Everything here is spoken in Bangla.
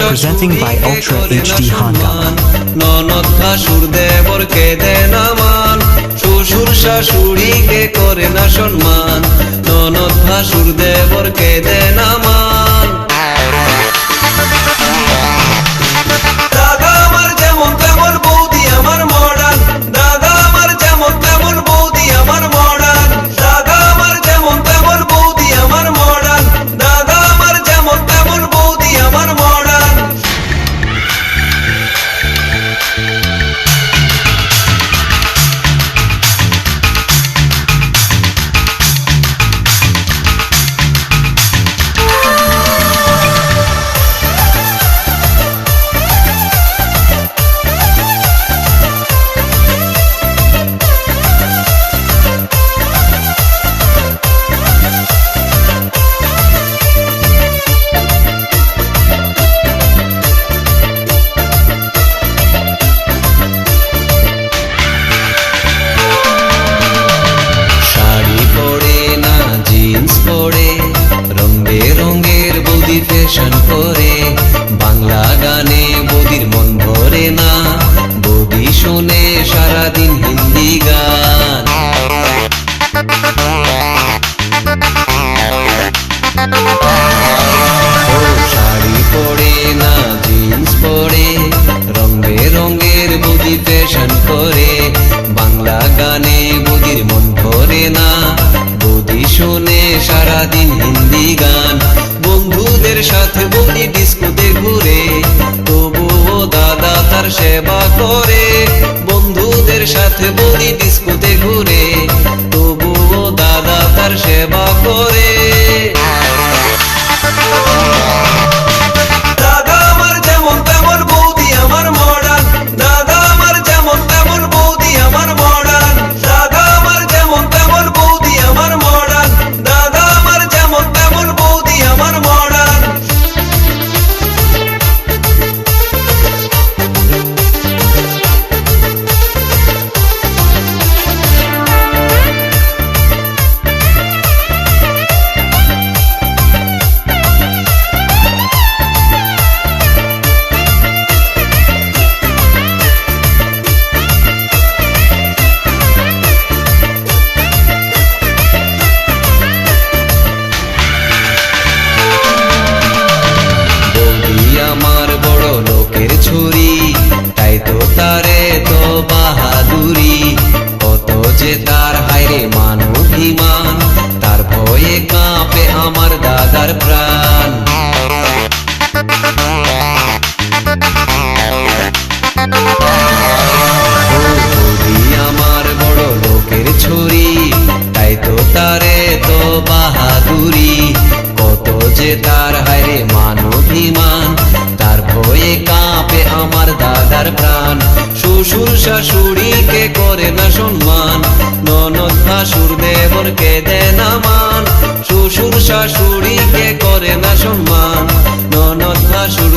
Presenting by Ultra HD Hanga. ননদ ভাসুর দেবরকে দেয় না মান, শ্বশুর শাশুড়িকে করে না সম্মান। ননদ ভাসুর দেবরকে দেয় না মান। দাদা আমার যেমন তেমন বৌদি আমার মডার্ন, দাদা আমার যেমন তেমন বৌদি আমার মডার্ন, দাদা আমার যেমন তেমন বৌদি আমার মডার্ন, দাদা আমার যেমন তেমন বৌদি আমার মডার্ন। ফ্যাশন করে বাংলা গানে বৌদির মন ভরে না, বৌদি শোনে সারাদিন হিন্দি গান। শাড়ি পরে না জিন্স পরে, রং বেরঙের বৌদি ফ্যাশন করে বাংলা গানে বৌদির মন ভরে না, বৌদি শোনে সারাদিন হিন্দি গান। বন্ধুদের সাথে বৌদি ডিস্কোতে ঘুরে, তবুও দাদা তার সেবা করে। বন্ধুদের সাথে বৌদি ডিস্কোতে ঘুরে, তবুও দাদা তার সেবা করে। দাদা আমার যেমন তেমন বৌদি আমার মডার্ন, দাদা আমার যেমন তেমন বৌদি আমার মডার্ন, দাদা আমার যেমন তেমন বৌদি আমার মডার্ন, দাদা আমার যেমন তেমন বৌদি আমার মডার্ন। আমার বড় লোকের ছুরি, তাই তো তারে তো বাহাদুরি, কত যে তার হায়রে মান অভিমান, তার ভয়ে কাঁপে আমার দাদার প্রাণ। আমার বড় লোকের ছুরি, তাই তো তারে তো বাহাদুরি, কত যে তার হায়রে মান অভিমান, তার ভয়ে কাঁপে আমার দাদার প্রাণ। শ্বশুর শাশুড়িকে করে না সম্মান, ননদ ভাসুর দেবরকে দেয় না মান। শ্বশুর শাশুড়িকে করে না সম্মান, ননদ ভাসুর